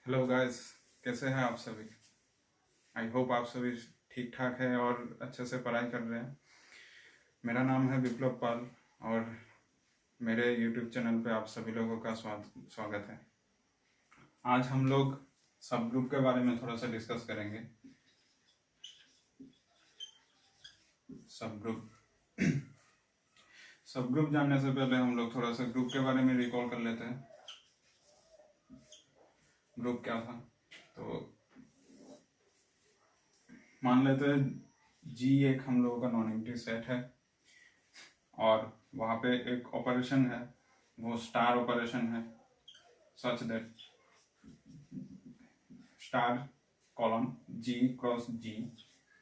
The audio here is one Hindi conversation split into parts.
हेलो गाइस, कैसे हैं आप सभी। आई होप आप सभी ठीक ठाक हैं और अच्छे से पढ़ाई कर रहे हैं। मेरा नाम है विप्लव पाल और मेरे यूट्यूब चैनल पे आप सभी लोगों का स्वागत है। आज हम लोग सब ग्रुप के बारे में थोड़ा सा डिस्कस करेंगे। सब ग्रुप सब ग्रुप जानने से पहले हम लोग थोड़ा सा ग्रुप के बारे में रिकॉल कर लेते हैं। ग्रुप क्या था, तो मान लेते हैं जी एक हम लोगों का नॉन एम्प्टी सेट है और वहाँ पे एक ऑपरेशन है, वो स्टार ऑपरेशन है, such that star colon G cross G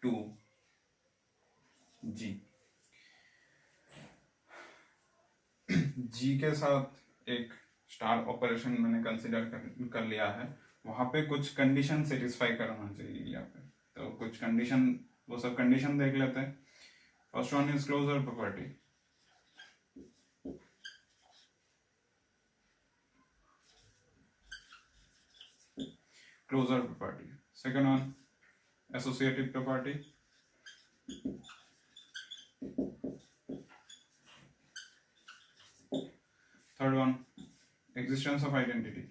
to G. G के साथ एक स्टार ऑपरेशन मैंने कंसिडर कर लिया है। वहाँ पे कुछ कंडीशन सेटिस्फाई करना चाहिए यहाँ पे, तो कुछ कंडीशन, वो सब कंडीशन देख लेते हैं। First one is closure property. Closure property. Second one associative property. Third one existence of identity.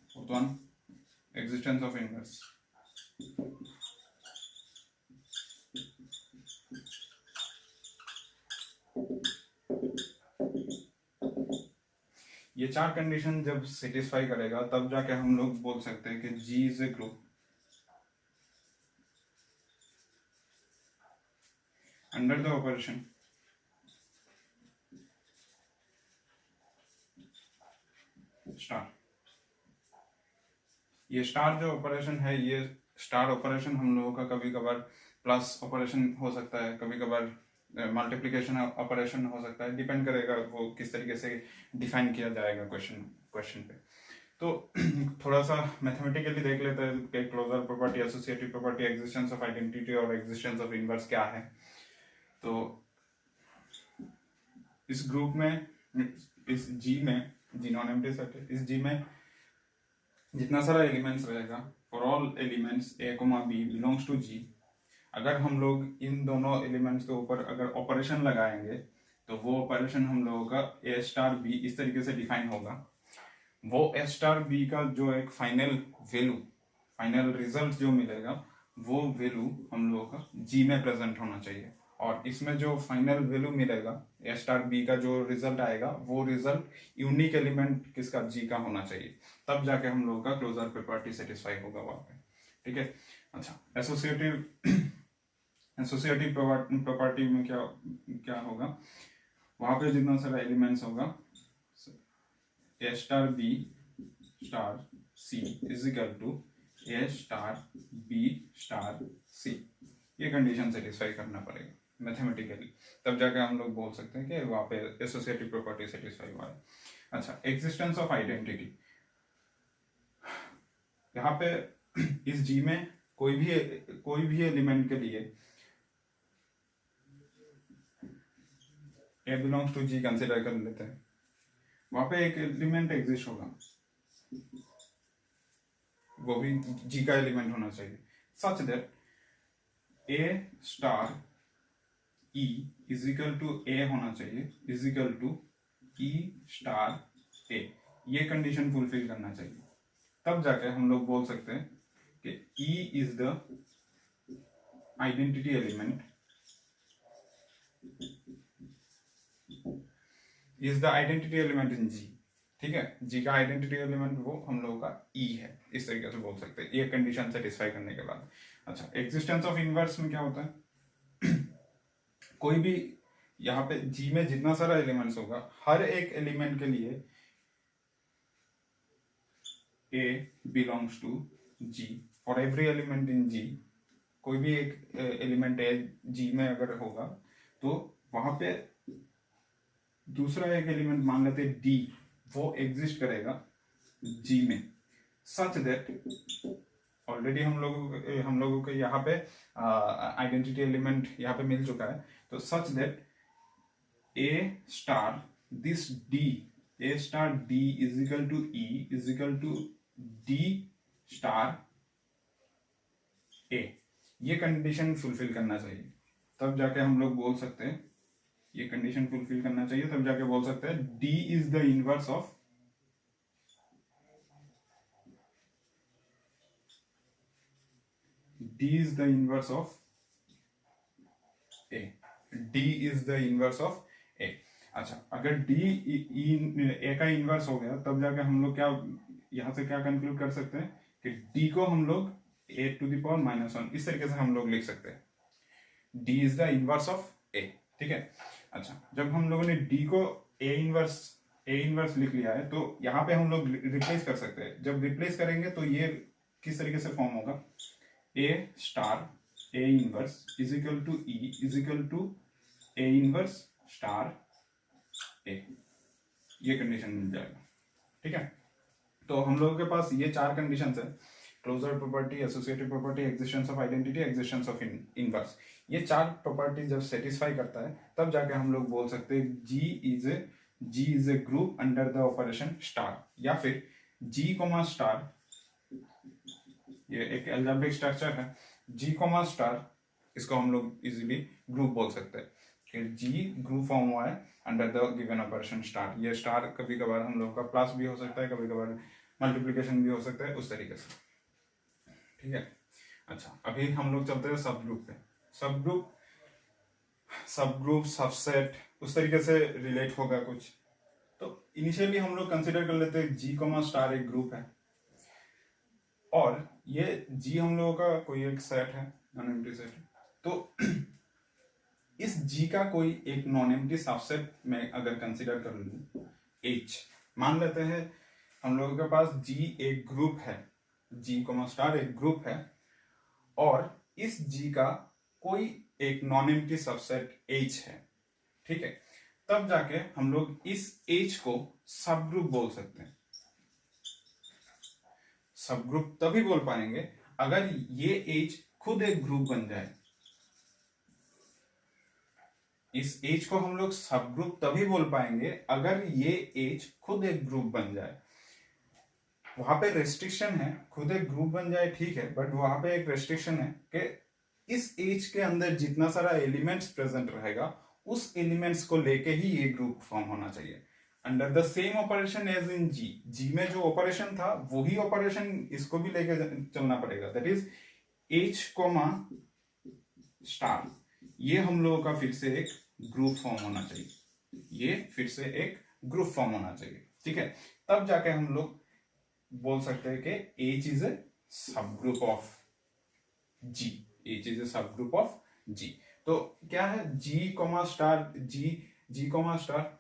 Fourth one existence of inverse. ये चार कंडीशन जब सेटिस्फाई करेगा तब जाके हम लोग बोल सकते हैं कि G is a group under the operation star. ये स्टार जो ऑपरेशन है, ये स्टार ऑपरेशन हम लोगों का कभी कभार प्लस ऑपरेशन हो सकता है, कभी कभार मल्टीप्लिकेशन ऑपरेशन हो सकता है, डिपेंड करेगा वो किस तरीके से डिफाइन किया जाएगा क्वेश्चन पे। तो थोड़ा सा मैथमेटिकली देख लेते हैं कि closure property, associative property, existence of identity और एग्जिस्टेंस ऑफ इनवर्स क्या है। तो इस ग्रुप में, इस जी में, जी नॉन एम्प्टी सेट है, इस जी में जितना सारा एलिमेंट्स रहेगा, for all elements a comma B belongs to G, अगर हम लोग इन दोनों एलिमेंट्स के ऊपर अगर ऑपरेशन लगाएंगे तो वो ऑपरेशन हम लोगों का ए स्टार बी इस तरीके से डिफाइन होगा। वो ए स्टार बी का जो एक फाइनल वैल्यू, फाइनल रिजल्ट जो मिलेगा, वो वैल्यू हम लोगों का जी में प्रेजेंट होना चाहिए। और इसमें जो फाइनल वैल्यू मिलेगा ए स्टार बी का, जो रिजल्ट आएगा, वो रिजल्ट यूनिक एलिमेंट किसका, जी का होना चाहिए। तब जाके हम लोगों का क्लोजर प्रॉपर्टी सेटिस्फाई होगा वहां पे। ठीक है। अच्छा, एसोसिएटिव प्रॉपर्टी में क्या क्या होगा, वहां पे जितना सारा एलिमेंट्स होगा, a star b star c is equal to a star b star c. ये कंडीशन सेटिस्फाई करना पड़ेगा मैथमेटिकली, तब जाके हम लोग बोल सकते हैं कि वहां पे एसोसिएटिव प्रॉपर्टी सेटिस्फाई हुआ है। अच्छा, एग्जिस्टेंस ऑफ आइडेंटिटी। यहाँ पे इस जी में कोई भी एलिमेंट के लिए a belongs to ji consider कर लेते हैं, वहां पे एक एलिमेंट एग्जिस्ट होगा, वो भी जी का एलिमेंट होना चाहिए, such that A star e is equal to a होना चाहिए, is equal to e star a. ये कंडीशन फुलफिल करना चाहिए, तब जाके हम लोग बोल सकते हैं कि e is the identity element, is the identity element in G. ठीक है, जी का आइडेंटिटी एलिमेंट वो हम लोगों का ई है, इस तरीके से बोल सकते हैं ये कंडीशन सेटिस्फाई करने के बाद। अच्छा, एग्जिस्टेंस ऑफ इनवर्स में क्या होता है, कोई भी यहाँ पे जी में जितना सारा एलिमेंट्स होगा, हर एक एलिमेंट के लिए a belongs to G, for every element in G, कोई भी एक एलिमेंट ए जी में अगर होगा तो वहां पे दूसरा एक एलिमेंट मान लेते डी, वो एग्जिस्ट करेगा जी में, सच दैट ऑलरेडी हम लोगों के यहाँ पे आइडेंटिटी एलिमेंट यहाँ पे मिल चुका है, तो such that A star, this D, A star D is equal to E is equal to D star A, ये कंडीशन फुलफिल करना चाहिए, तब जाके हम लोग बोल सकते हैं, ये कंडीशन फुलफिल करना चाहिए तब जाके बोल सकते हैं D is the inverse of D is the inverse of A. D is the inverse of A. अच्छा, अगर D A का इनवर्स हो गया तब जाके हम लोग क्या यहां से क्या कंक्लूड कर सकते हैं कि D को हम लोग A to the power -1 इस तरीके से हम लोग लिख सकते हैं, D is the inverse of A, ठीक है। अच्छा, जब हम लोगों ने D को A इनवर्स लिख लिया है तो यहाँ पे हम लोग रिप्लेस कर सकते हैं, जब रिप्लेस करेंगे तो ये किस तरीके से फॉर्म होगा, A star A inverse is equal to E is equal to A inverse star A, ये कंडीशन मिल जाएगा, ठीक है। तो हम लोगों के पास ये चार कंडीशंस है, closure property, associative property, existence of identity, existence of inverse. ये चार प्रॉपर्टी जब सेटिस्फाई करता है तब जाके हम लोग बोल सकते हैं G is a group under the operation star, या फिर G कोमा स्टार, ये एक एल्जेब्रिक स्ट्रक्चर है, G कोमा स्टार, इसको हम लोग इजीली ग्रुप बोल सकते हैं कि G ग्रुप फॉर्म हुआ है under the given operation star. ये स्टार कभी कभार हम लोग का प्लस भी हो सकता है, कभी कभार मल्टीप्लिकेशन भी हो सकता है, उस तरीके से, ठीक है। अच्छा, अभी हम लोग चलते हैं सब ग्रुप पे। सब ग्रुप सबसेट उस तरीके से रिलेट होगा कुछ। तो इनिशियली हम लोग कंसिडर कर लेते हैं G कोमा स्टार एक ग्रुप है और ये G हम लोगों का कोई एक सेट है, नॉन एम्प्टी सेट है। तो इस G का कोई एक नॉन एम्प्टी सबसेट में अगर कंसिडर कर लूं H, मान लेते हैं हम लोगों के पास G एक ग्रुप है, G कोमा स्टार एक ग्रुप है और इस G का कोई एक नॉन एम्प्टी सबसेट H है, ठीक है। तब जाके हम लोग इस H को सब ग्रुप बोल सकते हैं। सब ग्रुप तभी बोल पाएंगे अगर ये H खुद एक ग्रुप बन जाए। इस H को हम लोग सब ग्रुप तभी बोल पाएंगे अगर ये H खुद एक ग्रुप बन जाए। वहां पे रेस्ट्रिक्शन है, खुद एक ग्रुप बन जाए ठीक है, बट वहां पे एक रेस्ट्रिक्शन है कि इस H के अंदर जितना सारा एलिमेंट्स प्रेजेंट रहेगा उस एलिमेंट्स को लेके ही ये ग्रुप फॉर्म होना चाहिए। Under the same operation as in G में जो ऑपरेशन था वही ऑपरेशन इसको भी लेके चलना पड़ेगा, that is H comma star, ये हम लोगों का फिर से एक ग्रुप फॉर्म होना चाहिए, ये फिर से एक ग्रुप फॉर्म होना चाहिए, ठीक है। तब जाके हम लोग बोल सकते हैं कि H is a subgroup of G, H is a subgroup of G। तो क्या है G comma star, G comma star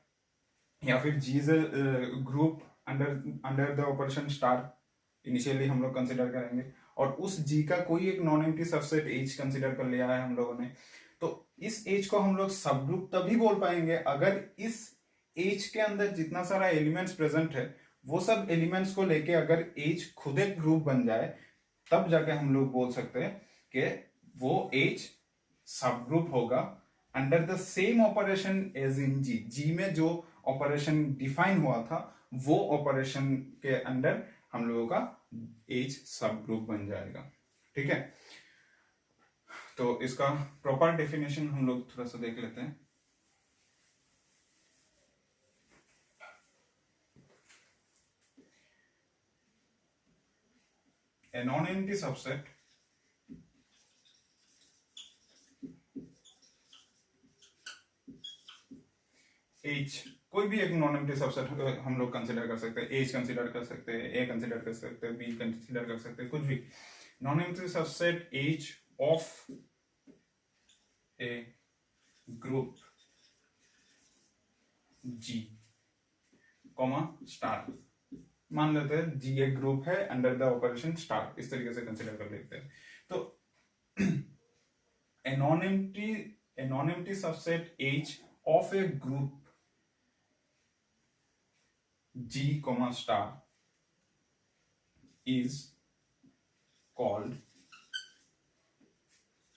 या फिर G is a group under the operation star, initially हम लोग कंसिडर करेंगे और उस G का कोई एक non empty subset H consider कर लिया है हम लोगों ने। तो इस H को हम लोग सब ग्रुप तभी बोल पाएंगे अगर इस H के अंदर जितना सारा एलिमेंट्स प्रेजेंट है वो सब एलिमेंट्स को लेके अगर H खुद एक ग्रुप बन जाए, तब जाके हम लोग बोल सकते हैं कि वो H सब ग्रुप होगा under the same operation as in G में जो ऑपरेशन डिफाइन हुआ था वो ऑपरेशन के अंडर हम लोगों का H सब ग्रुप बन जाएगा, ठीक है। तो इसका प्रॉपर डेफिनेशन हम लोग थोड़ा सा देख लेते हैं। A non-empty subset H, कोई भी एक नॉन एम्प्टी सबसेट हम लोग कंसिडर कर सकते हैं, H कंसिडर कर सकते हैं, A कंसिडर कर सकते हैं, B कंसिडर कर सकते हैं, कुछ भी non empty subset H of A group G comma star, मान लेते हैं G एक ग्रुप है अंडर द ऑपरेशन स्टार, इस तरीके से कंसिडर कर लेते हैं। तो a non empty subset H of A group G comma star is called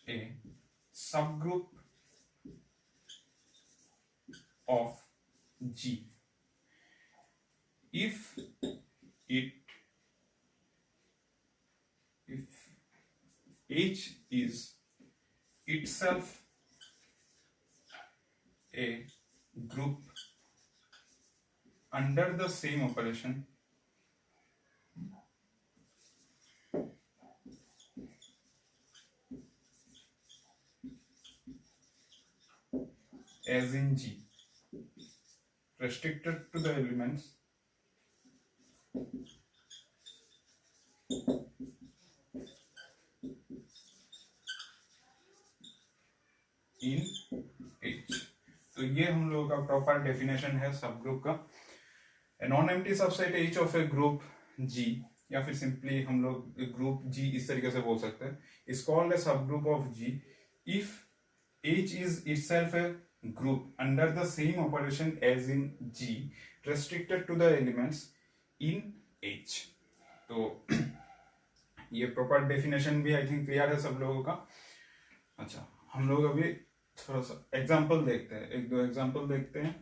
a subgroup G. If H is itself a group under the same operation as in G, restricted to the elements in H. तो ये हम लोगों का प्रॉपर डेफिनेशन है सब ग्रुप का. A non-empty subset H of a group G, या फिर सिंपली हम लोग ग्रुप G इस तरीके से बोल सकते हैं, is called a subgroup of G if H is itself a group under the same operation as in G, restricted to the elements in H. तो ये प्रॉपर डेफिनेशन भी आई थिंक क्लियर है सब लोगों का. अच्छा, हम लोग अभी थोड़ा सा एग्जांपल देखते हैं, एक दो एग्जांपल देखते हैं.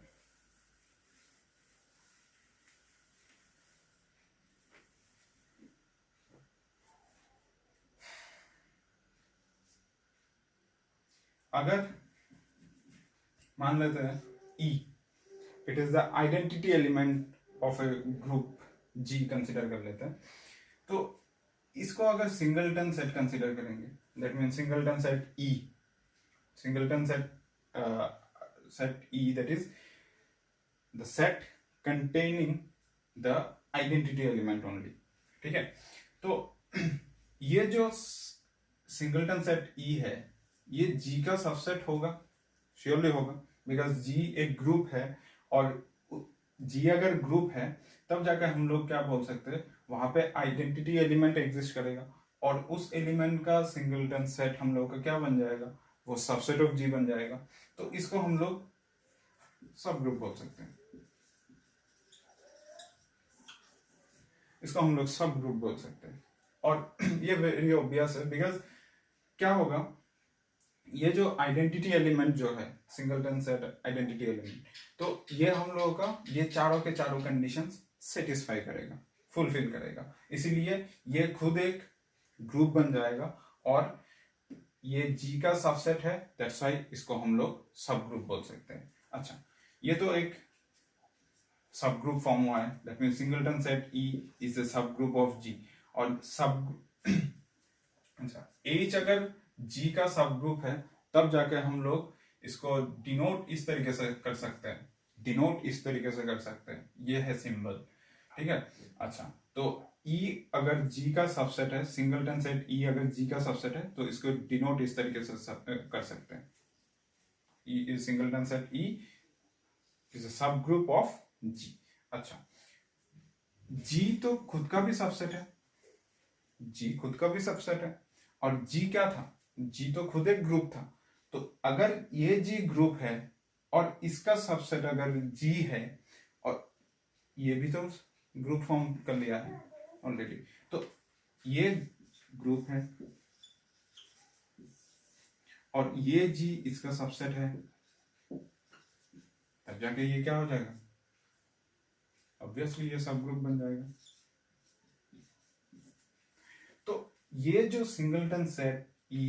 अगर मान लेते हैं E, it is the identity element of A group G consider कर लेते हैं. तो इसको अगर सिंगलटन सेट कंसिडर करेंगे, that mean singleton set E, singleton set E, that is the set containing the identity element only. ठीक है, तो ये जो सिंगलटन सेट E है, ये G का सबसेट होगा, श्योरली होगा, बिकॉज G एक ग्रुप है, और G अगर ग्रुप है तब जाकर हम लोग क्या बोल सकते हैं, वहां पे आइडेंटिटी एलिमेंट एग्जिस्ट करेगा, और उस एलिमेंट का सिंगलटन सेट हम लोग का क्या बन जाएगा, वो सबसेट ऑफ G बन जाएगा. तो इसको हम लोग सब ग्रुप बोल सकते हैं, इसको हम लोग सब ग्रुप बोल सकते हैं. और ये वेरी ऑब्वियस है, बिकॉज क्या होगा, ये जो आइडेंटिटी एलिमेंट जो है, सिंगलटन सेट आइडेंटिटी एलिमेंट, तो ये हम लोगों का ये चारों के चारों कंडीशंस सेटिस्फाई करेगा, फुलफिल करेगा, इसीलिए ये खुद एक ग्रुप बन जाएगा, और ये G का सबसेट है, दैट्स व्हाई इसको हम लोग सब ग्रुप बोल सकते हैं. अच्छा, ये तो एक सब ग्रुप फॉर्म हुआ है, that mean singleton set E is the subgroup of G. और सब अच्छा, H अगर G का सब ग्रुप है, तब जाके हम लोग इसको डिनोट इस तरीके से कर सकते हैं, डिनोट इस तरीके से कर सकते हैं, ये है सिंबल. ठीक है, अच्छा, तो E अगर G का सबसेट है, सिंगलटन सेट E अगर G का सबसेट है, तो इसको डिनोट इस तरीके से कर सकते हैं, E is singleton set E is a सब ग्रुप ऑफ G. अच्छा, G तो खुद का भी सबसेट है, G खुद का भी सबसेट है, और G क्या था, G तो खुद एक ग्रुप था. तो अगर ये G ग्रुप है और इसका सबसेट अगर G है, और ये भी तो ग्रुप फॉर्म कर लिया है ऑलरेडी, तो ये ग्रुप है और ये G इसका सबसेट है, तब जाके ये क्या हो जाएगा, ऑब्वियसली ये सब ग्रुप बन जाएगा. तो ये जो singleton set E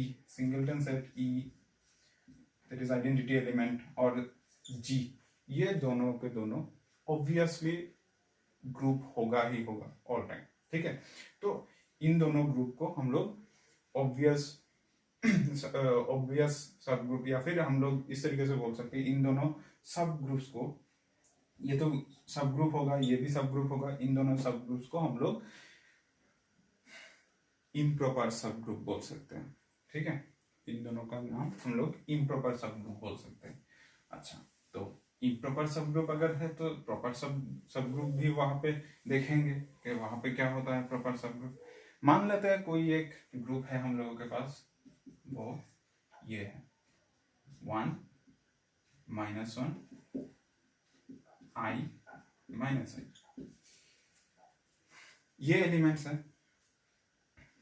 that is identity element और G, ये दोनों के दोनों ऑब्वियसली ग्रुप होगा ही होगा ऑल टाइम. ठीक है, तो इन दोनों ग्रुप को हम लोग ऑब्वियस सब ग्रुप, या फिर हम लोग इस तरीके से बोल सकते हैं, इन दोनों सब ग्रुप्स को, ये तो सब ग्रुप होगा, ये भी सब ग्रुप होगा, इन दोनों सब ग्रुप्स को हम लोग इम्प्रॉपर सब ग्रुप बोल सकते हैं. ठीक है, इन दोनों का नाम हम लोग इम्प्रॉपर सब ग्रुप बोल सकते हैं. अच्छा, तो इम्प्रॉपर सब ग्रुप अगर है, तो प्रॉपर सब ग्रुप भी वहां पे देखेंगे कि वहां पे क्या होता है प्रॉपर सब ग्रुप. मान लेते हैं कोई एक ग्रुप है हम लोगों के पास, वो ये है 1 -1 I -I, ये एलिमेंट्स है.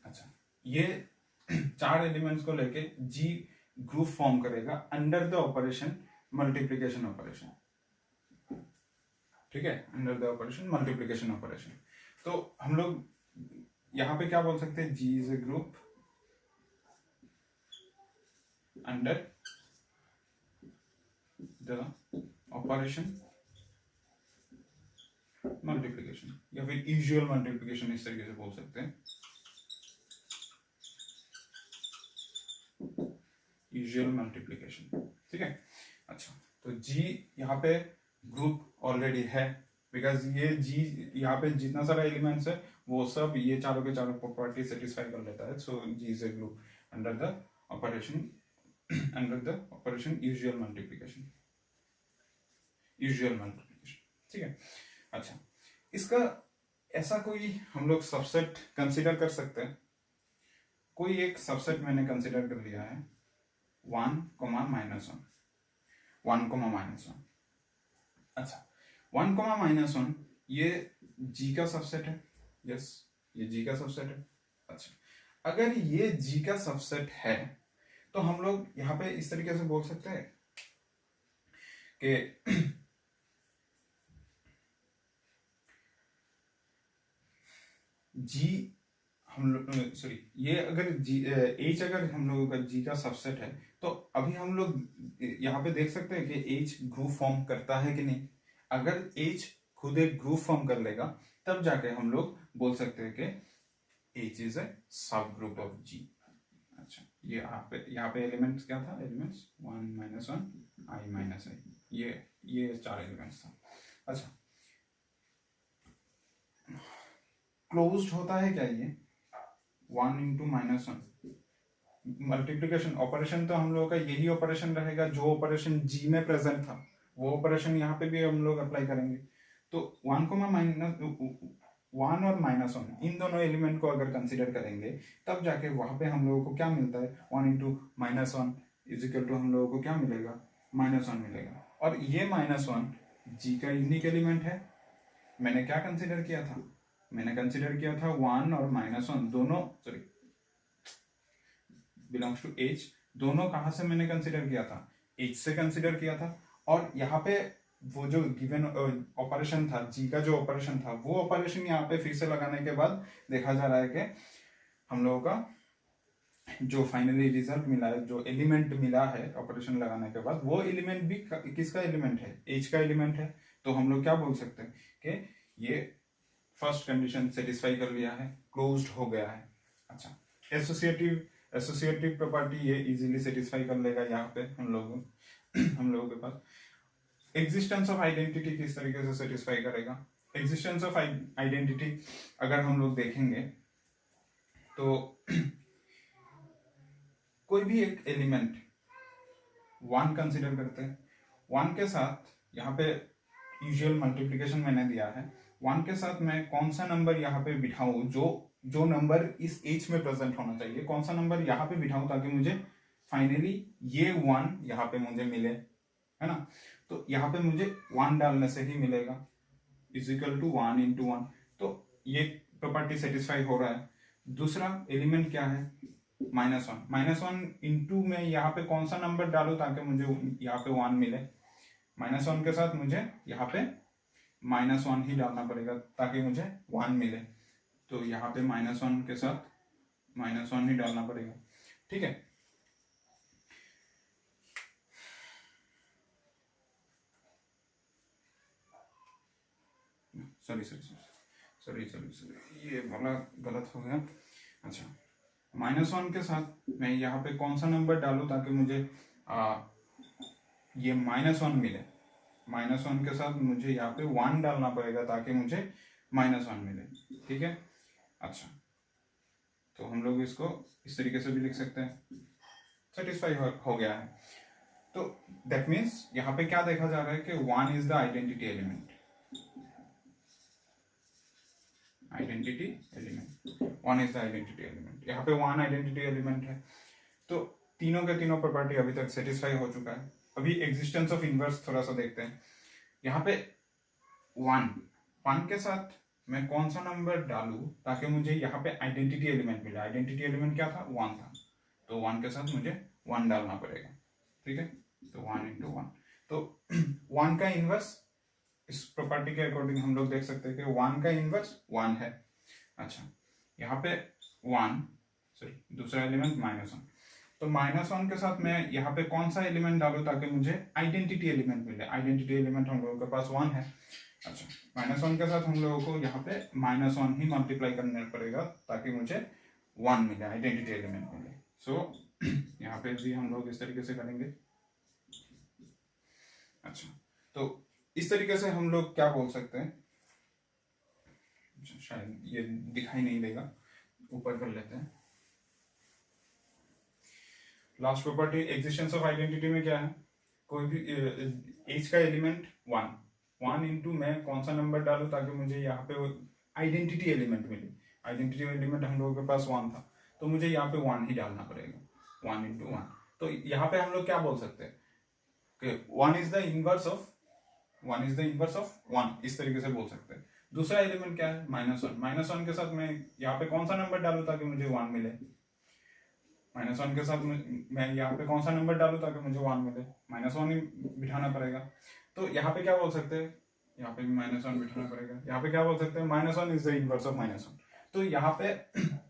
अच्छा, ये चार एलिमेंट्स को लेके G ग्रुप फॉर्म करेगा under the operation multiplication operation. ठीक है, under the operation multiplication operation. तो हम लोग यहाँ पे क्या बोल सकते हैं, G is a group under the operation multiplication, या फिर यूजुअल मल्टीप्लीकेशन इस तरीके से बोल सकते हैं, यूजुअल मल्टीप्लीकेशन। ठीक है, अच्छा, तो जी यहाँ पे ग्रुप ऑलरेडी है, बिकॉज ये जी यहाँ पे जितना सारा एलिमेंट्स है वो सब ये चारों के चारों प्रॉपर्टी सेटिस्फाई कर लेता है। So G is a group under the operation usual multiplication, ठीक है। अच्छा, इसका ऐसा कोई हम लोग सबसेट कंसीडर कर सकते हैं। कोई एक सबसेट मैंने कंसीडर कर लिया है 1, -1, 1, -1। अच्छा, 1, -1 ये जी का सबसेट है। यस, ये जी का सबसेट है। अच्छा, अगर ये जी का सबसेट है तो हम लोग यहाँ पे इस तरीके से बोल सकते हैं कि जी हम लोग सॉरी ये अगर जी एच अगर हम लोगों का जी का सबसेट है तो अभी हम लोग यहाँ पे देख सकते हैं कि एच ग्रुप फॉर्म करता है कि नहीं। अगर एच खुद एक ग्रुप फॉर्म कर लेगा तब जाके हम लोग बोल सकते हैं कि H is a subgroup of जी। अच्छा, ये यहाँ पे एलिमेंट्स क्या था, एलिमेंट्स 1, -1, i, -i, ये 4 एलिमेंट्स था। अच्छा, क्लोज्ड होता है क्या ये 1 × -1 मल्टीप्लीकेशन ऑपरेशन। तो हम लोगों का यही ऑपरेशन रहेगा जो ऑपरेशन जी में प्रेजेंट था, वो ऑपरेशन यहाँ पे भी हम लोग अप्लाई करेंगे। तो 1, -1 और -1 इन दोनों एलिमेंट को अगर कंसीडर करेंगे तब जाके वहां पे हम लोगों को क्या मिलता है, 1 × -1 इज इक्वल टू हम लोगों को क्या मिलेगा, -1 मिलेगा। और ये -1 जी का यूनिक एलिमेंट है। मैंने क्या कंसीडर किया था, मैंने कंसीडर किया था 1 और -1 दोनों सॉरी बिलोंग्स टू एच, दोनों कहां से मैंने कंसीडर किया था, एच से कंसीडर किया था। और यहाँ पे वो जो गिवन ऑपरेशन था, जी का जो ऑपरेशन था, वो ऑपरेशन यहाँ पे फिर से लगाने के बाद देखा जा रहा है कि हम लोगों का जो फाइनली रिजल्ट मिला है, जो एलिमेंट मिला है ऑपरेशन लगाने के बाद, वो एलिमेंट भी किसका एलिमेंट है, एच का एलिमेंट है। तो हम लोग क्या बोल सकते हैं कि ये फर्स्ट कंडीशन सेटिस्फाई कर लिया है, क्लोज्ड हो गया है। अच्छा, एसोसिएटिव प्रॉपर्टी ये इजीली सेटिस्फाई कर लेगा यहाँ पे हम लोगों के पास। एग्जिस्टेंस ऑफ आइडेंटिटी किस तरीके से सेटिस्फाई करेगा, एग्जिस्टेंस ऑफ आइडेंटिटी अगर हम लोग देखेंगे तो कोई भी एक एलिमेंट 1 कंसीडर करते हैं, 1 के साथ यहाँ पे यूजुअल मल्टीप्लिकेशन मैंने दिया है, 1 के साथ मैं कौन सा नंबर यहाँ पे बिठाऊं, जो नंबर इस एच में प्रेजेंट होना चाहिए, कौन सा नंबर यहाँ पे बिठाऊं ताकि मुझे फाइनली ये 1 यहाँ पे मुझे मिले, है ना। तो यहाँ पे मुझे 1 डालने से ही मिलेगा, इज इक्वल टू 1 × 1। तो ये प्रॉपर्टी सेटिस्फाई हो रहा है। दूसरा एलिमेंट क्या है, -1, -1 इंटू में यहाँ पे कौन सा नंबर डालू ताकि मुझे यहाँ पे 1 मिले, -1 के साथ मुझे यहाँ पे -1 ही डालना पड़ेगा ताकि मुझे 1 मिले। तो यहाँ पे -1 के साथ -1 ही डालना पड़ेगा, ठीक है। सॉरी ये वाला गलत हो गया। अच्छा, -1 के साथ मैं यहाँ पे कौन सा नंबर डालूं ताकि मुझे ये -1 मिले, -1 के साथ मुझे यहाँ पे 1 डालना पड़ेगा ताकि मुझे -1 मिले, ठीक है। अच्छा, तो हम लोग इसको इस तरीके से भी लिख सकते हैं, सेटिस्फाई हो गया है। तो दैट मीन्स यहाँ पे क्या देखा जा रहा है कि 1 is the identity element, 1 is the identity element. यहाँ पे 1 आइडेंटिटी एलिमेंट है। तो तीनों के तीनों प्रॉपर्टी अभी तक सेटिस्फाई हो चुका है। अभी एग्जिस्टेंस ऑफ इनवर्स थोड़ा सा देखते हैं। यहाँ पे 1 के साथ मैं कौन सा नंबर डालूं ताकि मुझे यहाँ पे आइडेंटिटी एलिमेंट मिले। आइडेंटिटी एलिमेंट क्या था, 1 था, तो 1 के साथ मुझे 1 डालना पड़ेगा, ठीक है। तो 1 × 1, तो 1 का इनवर्स इस प्रॉपर्टी के अकॉर्डिंग हम लोग देख सकते हैं कि 1 का इनवर्स 1 है। अच्छा, यहाँ पे 1, सॉरी दूसरा एलिमेंट -1, तो -1 के साथ मैं यहाँ पे कौन सा एलिमेंट डालूं ताकि मुझे आइडेंटिटी एलिमेंट मिले। आइडेंटिटी एलिमेंट हम लोगों के पास 1 है। अच्छा, -1 के साथ हम लोगों को यहाँ पे -1 ही मल्टीप्लाई करना पड़ेगा ताकि मुझे 1 मिले, आइडेंटिटी एलिमेंट मिले। सो यहाँ पे भी हम लोग इस तरीके से करेंगे। अच्छा, तो इस तरीके से हम लोग क्या बोल सकते हैं, शायद ये दिखाई नहीं देगा, ऊपर कर लेते हैं। Last property existence of identity में क्या है, कोई भी एज का एलिमेंट 1 इंटू मैं कौन सा नंबर डालूं ताकि मुझे यहाँ पे आइडेंटिटी एलिमेंट मिले। आइडेंटिटी एलिमेंट हम लोगों के पास 1 था, तो मुझे यहाँ पे 1 ही डालना पड़ेगा, 1 इंटू 1। तो यहाँ पे हम लोग क्या बोल सकते हैं कि 1 इज द इनवर्स ऑफ 1, इस तरीके से बोल सकते हैं। दूसरा एलिमेंट क्या है, -1 के साथ मैं यहाँ पे कौन सा नंबर डालूं ताकि मुझे 1 मिले। -1 के साथ मैं यहाँ पे कौन सा नंबर डालूं ताकि मुझे 1 मिले, -1 ही बिठाना पड़ेगा। तो यहाँ पे क्या बोल सकते हैं, यहाँ पे भी -1 बिठाना पड़ेगा। यहाँ पे क्या बोल सकते हैं, -1 इज द इनवर्स ऑफ -1। तो यहाँ पे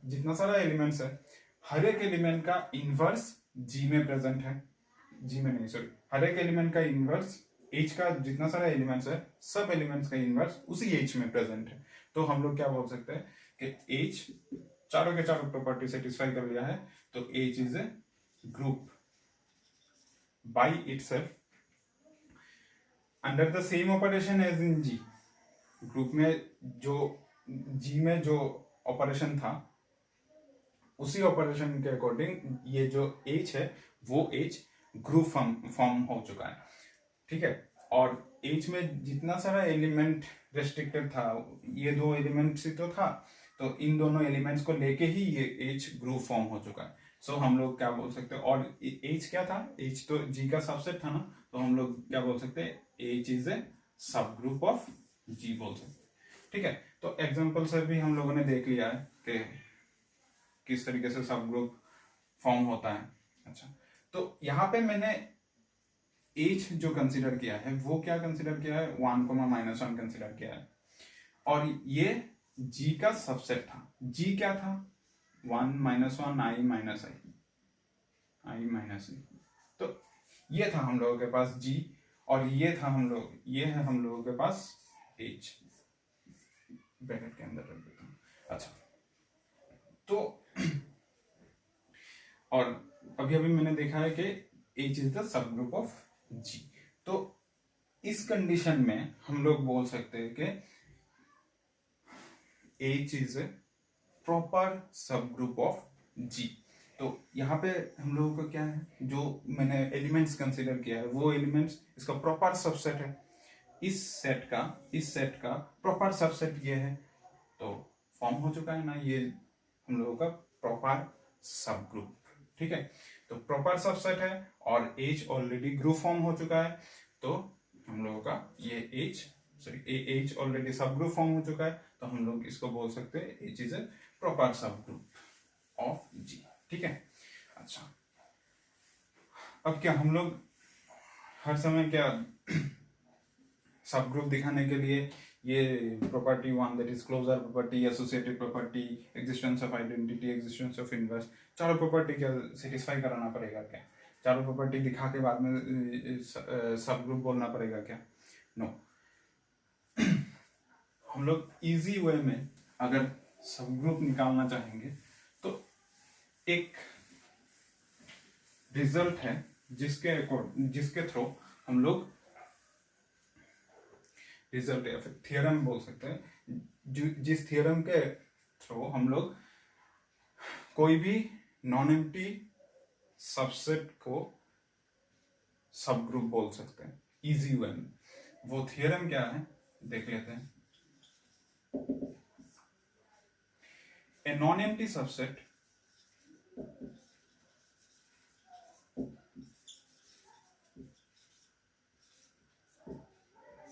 जितना सारा एलिमेंट्स है, हर एक एलिमेंट का इनवर्स जी में प्रेजेंट है, जी में नहीं सॉरी, हर एक एलिमेंट का इनवर्स एच का जितना सारा एलिमेंट्स है, सब एलिमेंट्स का इनवर्स उसी एच में प्रेजेंट है। तो हम लोग क्या बोल सकते हैं कि एच चारों के चारों प्रॉपर्टी सेटिस्फाई कर लिया है, तो H is a group by itself under the same operation as in G. Group में जो जी में जो ऑपरेशन था, उसी ऑपरेशन के अकॉर्डिंग ये जो एच है वो एच ग्रुप फॉर्म हो चुका है, ठीक है। और एच में जितना सारा एलिमेंट रेस्ट्रिक्टेड था, ये दो एलिमेंट्स ही तो था, तो इन दोनों एलिमेंट्स को लेके ही ये एच ग्रुप फॉर्म हो चुका है। सो हम लोग क्या बोल सकते हैं, और एच क्या था, एच तो जी का सबसेट था ना, तो हम लोग क्या बोल सकते हैं, H is a subgroup of जी बोल सकते हैं, ठीक है। तो एग्जाम्पल से भी हम लोगों ने देख लिया है कि किस तरीके से सब ग्रुप फॉर्म होता है। अच्छा, तो यहाँ पे मैंने एच जो कंसिडर किया है वो क्या कंसिडर किया है, 1, -1 कंसिडर किया है, और ये जी का सबसेट था। जी क्या था, 1 -1 i माइनस i, तो ये था हम लोगों के पास जी, और ये है हम लोगों के पास एच, ब्रैकेट के अंदर रख देता हूं। अच्छा, तो और अभी मैंने देखा है कि H is the subgroup of G. तो इस कंडीशन में हम लोग बोल सकते हैं कि एच इज ए प्रॉपर सब ग्रुप ऑफ जी। तो यहाँ पे हम लोगों का क्या है, जो मैंने एलिमेंट्स कंसीडर किया है वो एलिमेंट्स इसका प्रॉपर सबसेट है। इस सेट का प्रॉपर सबसेट ये है, तो फॉर्म हो चुका है ना ये हम लोगों का प्रॉपर सब ग्रुप, ठीक है। तो प्रॉपर सबसेट है और एच ऑलरेडी ग्रुप फॉर्म हो चुका है, तो हम लोगों का ये एच ऑलरेडी सब ग्रुप फॉर्म हो चुका है, तो हम लोग इसको बोल सकते हैं एच इज ए प्रॉपर सब ग्रुप ऑफ जी, ठीक है। अच्छा, अब क्या हम लोग हर समय क्या सब ग्रुप दिखाने के लिए ये property 1 that is closure property, associated property, existence of identity, existence of inverse, चारों प्रॉपर्टी क्या सेटिस्फाई कराना पड़ेगा क्या, चारों प्रॉपर्टी दिखा के बाद में सब ग्रुप बोलना पड़ेगा क्या, नो। हम लोग इजी वे में अगर सब ग्रुप निकालना चाहेंगे तो एक रिजल्ट है जिसके थ्रू हम लोग रिजल्ट या फिर थियरम बोल सकते हैं, जिस थियरम के थ्रू हम लोग कोई भी नॉन एम्प्टी सबसेट को सब ग्रुप बोल सकते हैं इजी वे में। वो थियरम क्या है देख लेते हैं। A non empty subset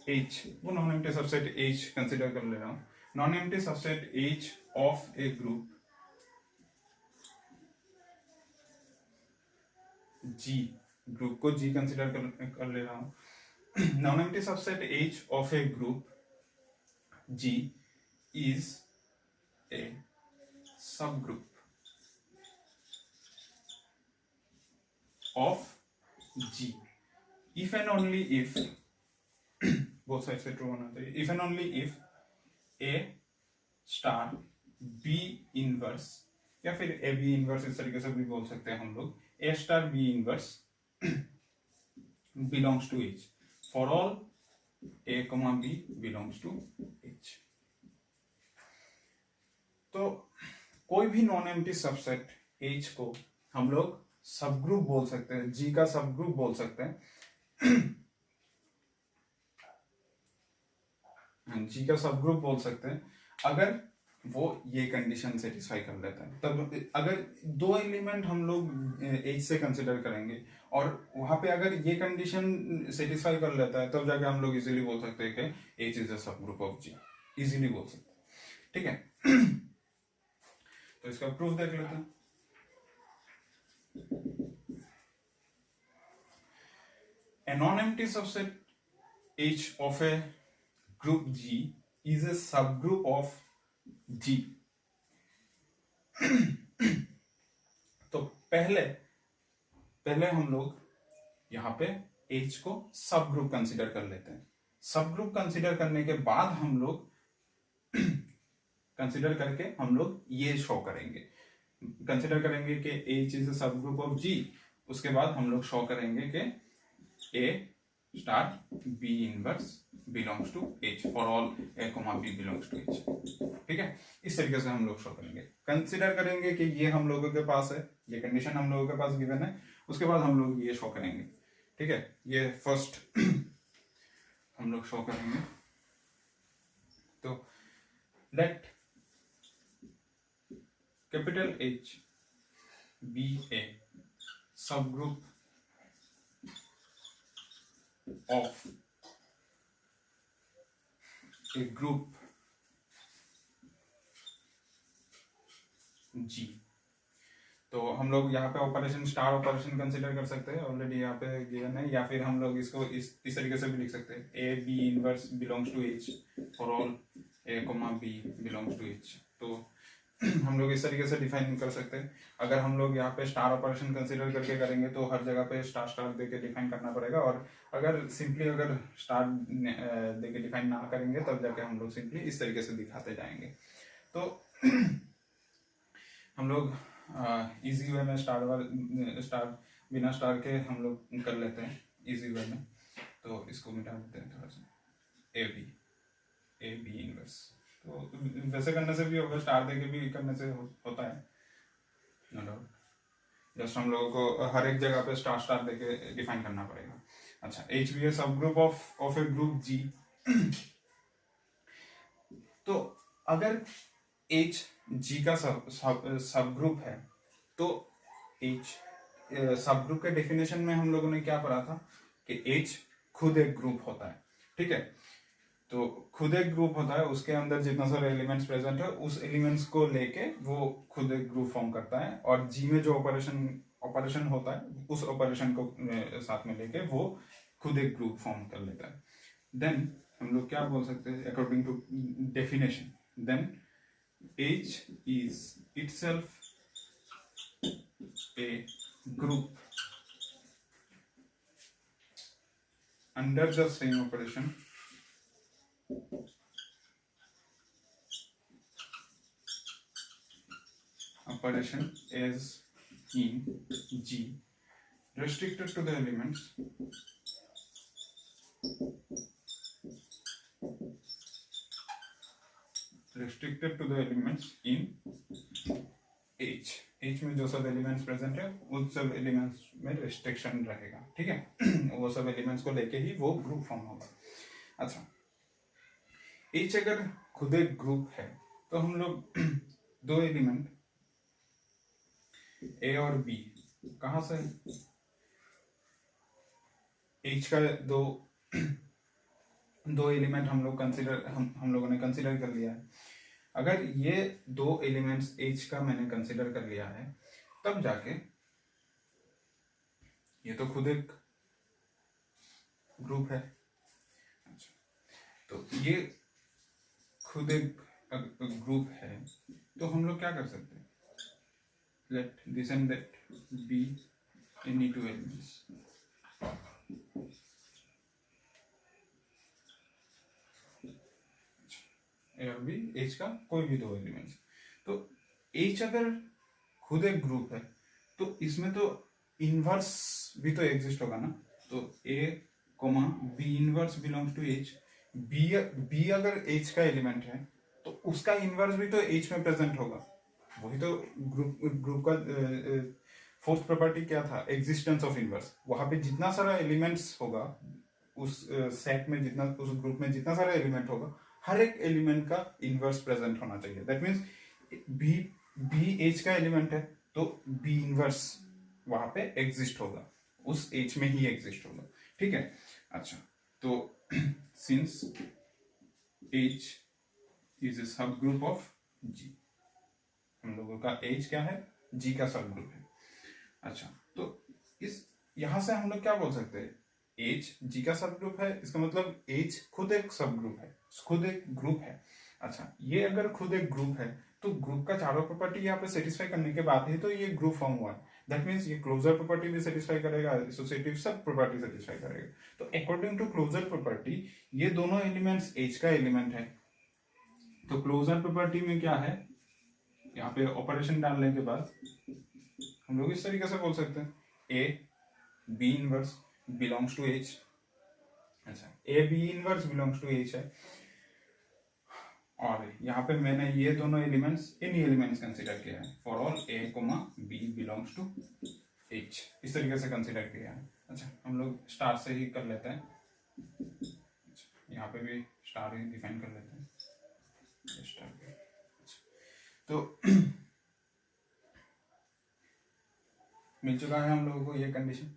H, वो non empty subset H consider कर ले रहा हूं, non empty subset H of A group G, group को G कंसीडर कर ले रहा हूं, non-empty subset H of a group G is a subgroup of G if and only if both sides से true होना चाहिए, if and only if A star B inverse या फिर ए बी इनवर्स इस तरीके से भी बोल सकते हैं हम लोग, A star B inverse belongs to H for all A, B belongs to H। तो कोई भी नॉन एम्प्टी सबसेट H को हम लोग सब ग्रुप बोल सकते हैं, G का सब ग्रुप बोल सकते हैं G का सब ग्रुप बोल सकते हैं अगर वो ये कंडीशन सेटिस्फाई कर लेता है। तब अगर दो एलिमेंट हम लोग H से कंसिडर करेंगे और वहां पे अगर ये कंडीशन सेटिस्फाई कर लेता है तब जाके हम लोग इजीली बोल सकते हैं कि H इज अ सब ग्रुप ऑफ G, इजीली बोल सकते हैं, ठीक है। तो इसका प्रूफ देख लेते हैं। A non-empty subset H of a group G is a subgroup of G। तो पहले हम लोग यहाँ पे H को सब ग्रुप कंसिडर कर लेते हैं। सब ग्रुप कंसिडर करने के बाद हम लोग कंसिडर करके हम लोग ये शो करेंगे, कंसिडर करेंगे कि H इज अ सब ग्रुप ऑफ G। उसके बाद हम लोग शो करेंगे कि A star B inverse belongs to H for all A, B belongs to H, ठीक है। इस तरीके से हम लोग शो करेंगे, कंसिडर करेंगे कि ये हम लोगों के पास है, ये कंडीशन हम लोगों के पास गिवन है, उसके बाद हम लोग ये शो करेंगे, ठीक है। ये फर्स्ट हम लोग शो करेंगे। तो लेट कैपिटल H बी ए सब group of a group G। तो हम लोग यहाँ पे ऑपरेशन स्टार ऑपरेशन कंसिडर कर सकते हैं, ऑलरेडी यहाँ पे गिवन है, या फिर हम लोग इसको इस तरीके से भी लिख सकते हैं A B inverse belongs to H for all A, B belongs to H। तो हम लोग इस तरीके से डिफाइन कर सकते हैं। अगर हम लोग यहाँ पे स्टार ऑपरेशन कंसिडर करके करेंगे तो हर जगह पे स्टार स्टार देके डिफाइन करना पड़ेगा, और अगर सिंपली अगर स्टार देके डिफाइन ना करेंगे तब जाके हम लोग सिंपली इस तरीके से दिखाते जाएंगे। तो हम लोग इजी वे में स्टार बिना स्टार के हम लोग कर लेते हैं इजी वे में। तो इसको मिटा देते हैं थोड़ा सा, ए बी इनवर्स। तो वैसे करने से भी होगा, स्टार देके भी करने से होता है, नो डाउट। जस्ट हम लोगों को हर एक जगह पे स्टार स्टार देके डिफाइन करना पड़ेगा। अच्छा, H भी है सब group of A group G। तो अगर H G का सब ग्रुप है तो H सब ग्रुप के डेफिनेशन में हम लोगों ने क्या पढ़ा था कि H खुद एक ग्रुप होता है, ठीक है। तो खुद एक ग्रुप होता है, उसके अंदर जितना सारे एलिमेंट्स प्रेजेंट है उस एलिमेंट्स को लेके वो खुद एक ग्रुप फॉर्म करता है, और जी में जो ऑपरेशन होता है उस ऑपरेशन को साथ में लेके वो खुद एक ग्रुप फॉर्म कर लेता है। देन हम लोग क्या बोल सकते हैं according to definition, then H is itself a group under the same operation as in G, restricted to the elements in H। H में जो सब एलिमेंट्स प्रेजेंट है उन सब एलिमेंट्स में रिस्ट्रिक्शन रहेगा, ठीक है। वो सब एलिमेंट्स को लेके ही वो ग्रुप फॉर्म होगा। अच्छा, H अगर खुद एक ग्रुप है तो हम लोग दो एलिमेंट A और B कहां से, H का दो एलिमेंट हम लोगों ने कंसिडर कर लिया है। अगर ये दो एलिमेंट्स H का मैंने कंसिडर कर लिया है तब जाके ये तो खुद एक ग्रुप है, तो ये खुद एक ग्रुप है, तो हम लोग क्या कर सकते हैं, let this and that be any two elements. A और बी, एच का कोई भी दो एलिमेंट्स। तो एच अगर खुद एक ग्रुप है तो इसमें तो इनवर्स भी तो एग्जिस्ट होगा ना। तो a comma b inverse belongs to H. B अगर एच का एलिमेंट है तो उसका इनवर्स भी तो एच में प्रेजेंट होगा। वही तो ग्रुप का फोर्थ प्रॉपर्टी क्या था, एग्जिस्टेंस ऑफ इनवर्स। वहां पे जितना सारा एलिमेंट्स होगा उस सेट में, जितना उस ग्रुप में जितना सारा एलिमेंट होगा, हर एक एलिमेंट का इनवर्स प्रेजेंट होना चाहिए। That means B B H का एलिमेंट है तो बी इनवर्स वहां पे एग्जिस्ट होगा, उस एच में ही एग्जिस्ट होगा। ठीक है, अच्छा। तो since H is a subgroup of जी, हम लोगों का एच क्या है, जी का सब ग्रुप है। अच्छा, तो इस यहां से हम लोग क्या बोल सकते हैं, एच जी का सब ग्रुप है, इसका मतलब एच खुद एक सब ग्रुप है, खुद एक ग्रुप है। अच्छा, ये अगर खुद एक ग्रुप है तो ग्रुप का चारों प्रॉपर्टी यहाँ पे सेटिस्फाई करने के बाद ही तो ये ग्रुप फॉर्म हुआ है। दैट मीन्स ये क्लोजर प्रॉपर्टी भी सेटिस्फाई करेगा, एसोसिएटिव सब प्रॉपर्टी सेटिस्फाई करेगा। तो अकॉर्डिंग टू क्लोजर प्रॉपर्टी ये दोनों एलिमेंट्स एच का एलिमेंट है। तो क्लोजर प्रॉपर्टी में क्या है, यहाँ पे ऑपरेशन डालने के बाद हम लोग इस तरीके से बोल सकते हैं, A B inverse belongs to H. अच्छा, a B inverse belongs to H है, और यहाँ पे मैंने ये दोनों एलिमेंट्स इन एलिमेंट्स कंसीडर किया है, for all A comma B belongs to H, इस तरीके से कंसीडर किया है। अच्छा, हम लोग स्टार से ही कर लेते हैं। अच्छा, यहाँ पे भी स्टार ही डिफाइन कर लेते हैं, स्टार। तो मिल चुका है हम लोगों को ये कंडीशन।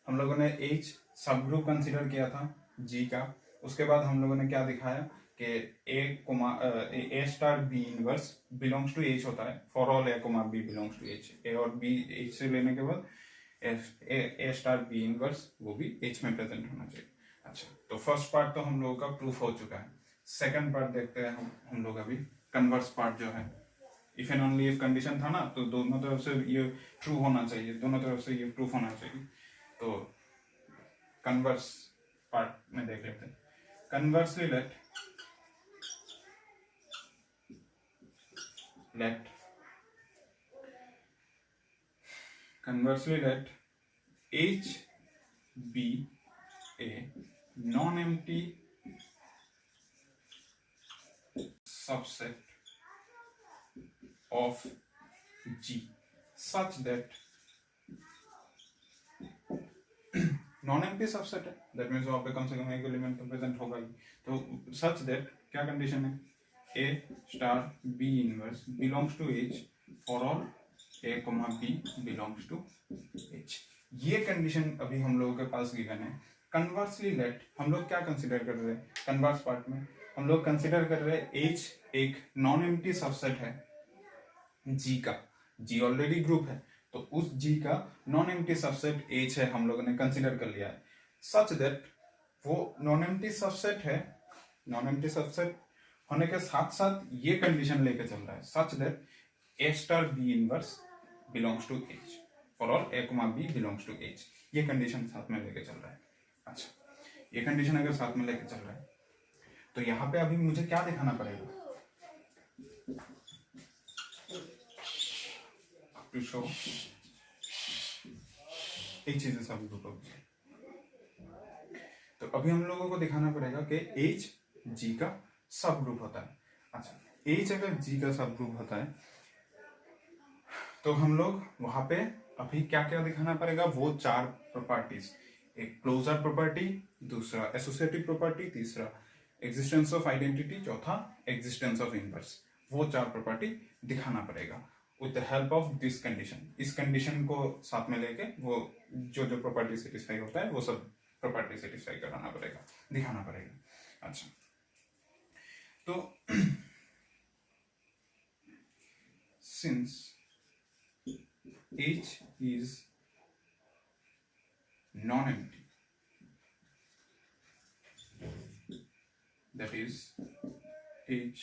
हम लोगों ने एच सब ग्रुप कंसीडर किया था जी का। उसके बाद हम लोगों ने क्या दिखाया कि a star B inverse belongs to H होता है, for all A comma B belongs to H. A और बी एच से लेने के बाद ए स्टार बी इनवर्स वो भी एच में प्रेजेंट होना चाहिए। अच्छा, तो फर्स्ट पार्ट तो हम लोगों का प्रूफ हो चुका है। सेकंड पार्ट देखते हैं हम लोग अभी, कन्वर्स पार्ट जो है। If and only if condition था ना, तो दोनों तरफ से ये ट्रू होना चाहिए, दोनों तरफ से ये प्रूफ होना चाहिए। तो कन्वर्स पार्ट में देख लेते हैं। Conversely let H be a non-empty subset of G such that non empty subset है, दैट मीन्स वहां पे कम से कम एक एलिमेंट तो प्रेजेंट होगा ही। तो सच दैट क्या कंडीशन है, a star B inverse belongs to H for all A comma B belongs to H. ये कंडीशन अभी हम लोगों के पास गिवन है। कन्वर्सली लेट हम लोग क्या कंसिडर कर रहे हैं, कन्वर्स पार्ट में हम लोग कंसिडर कर रहे हैं एच एक नॉन एम्प्टी सबसेट है जी का। जी ऑलरेडी ग्रुप है, तो उस जी का नॉन एम्प्टी सबसेट एच है, हम लोगों ने कंसीडर कर लिया है। सच दैट वो नॉन एम्प्टी सबसेट है, नॉन एम्प्टी सबसेट होने के साथ साथ ये कंडीशन लेके चल रहा है, such that A star B inverse belongs to H for all A comma B belongs to H. ये कंडीशन साथ में लेके चल रहा है। अच्छा, ये कंडीशन अगर साथ में लेके चल रहा है तो यहाँ पे अभी मुझे क्या दिखाना पड़ेगा, to show H is a subgroup of G। तो अभी हम लोगों को दिखाना पड़ेगा कि H G का सब ग्रुप होता है। अच्छा, H अगर G का सब ग्रुप होता है तो हम लोग वहां पे अभी क्या क्या दिखाना पड़ेगा, वो चार प्रॉपर्टीज, एक क्लोजर प्रॉपर्टी, दूसरा एसोसिएटिव प्रॉपर्टी, तीसरा एग्जिस्टेंस ऑफ आइडेंटिटी, चौथा एग्जिस्टेंस ऑफ इनवर्स। वो चार प्रॉपर्टी दिखाना पड़ेगा with the help of this condition. इस कंडीशन को साथ में लेके वो जो जो प्रॉपर्टी सेटिस्फाई होता है वो सब प्रॉपर्टी सेटिस्फाई कराना पड़ेगा, दिखाना पड़ेगा। अच्छा, तो since H is non-empty, that is H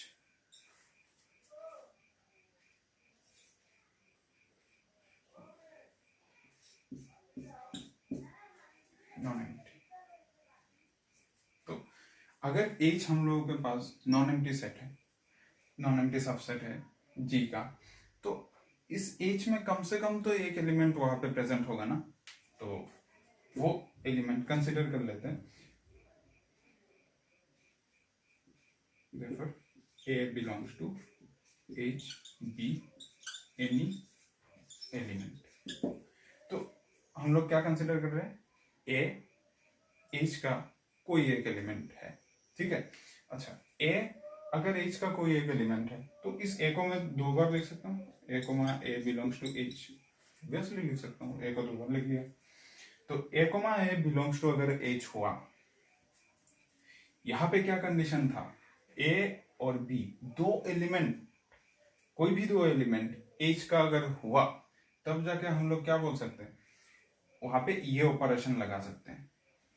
non empty. तो अगर H हम लोगों के पास नॉन एम्प्टी सेट है, नॉन एम्प्टी सबसेट है G का, तो इस H में कम से कम तो एक एलिमेंट वहां पे प्रेजेंट होगा ना, तो वो एलिमेंट कंसिडर कर लेते हैं। Therefore, A belongs to H, B, any element। तो हम लोग क्या कंसिडर कर रहे हैं? A H का कोई एक एलिमेंट है, ठीक है। अच्छा, A अगर H का कोई एक एलिमेंट है तो इस A को मैं दो बार लिख सकता हूँ, A comma A belongs to H, obviously लिख सकता हूँ, A को दो बार लिख दिया। तो A comma A belongs to अगर H हुआ, यहां पे क्या कंडीशन था? A और B दो एलिमेंट, कोई भी दो एलिमेंट H का अगर हुआ तब जाके हम लोग क्या बोल सकते हैं? वहां पे ये ऑपरेशन लगा सकते हैं।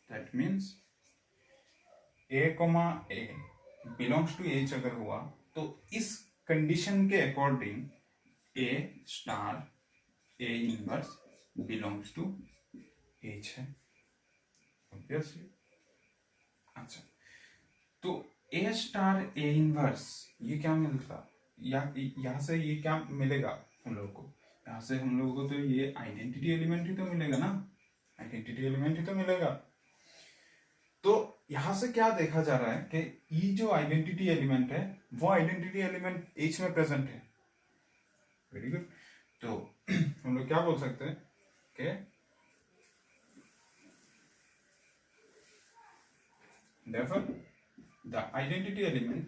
That means A comma A belongs to H अगर हुआ तो इस कंडीशन के अकॉर्डिंग A star A inverse belongs to H है, ऑब्वियसली। अच्छा, तो A स्टार A इनवर्स ये क्या मिलता, यहाँ से ये क्या मिलेगा हम लोगों को? यहाँ से हम लोगों को तो ये आइडेंटिटी एलिमेंट ही तो मिलेगा ना, आइडेंटिटी एलिमेंट ही तो मिलेगा। तो यहां से क्या देखा जा रहा है कि ये जो आइडेंटिटी एलिमेंट है वो आइडेंटिटी एलिमेंट H में प्रेजेंट है। Very good. तो हम लोग क्या बोल सकते हैं कि therefore the identity element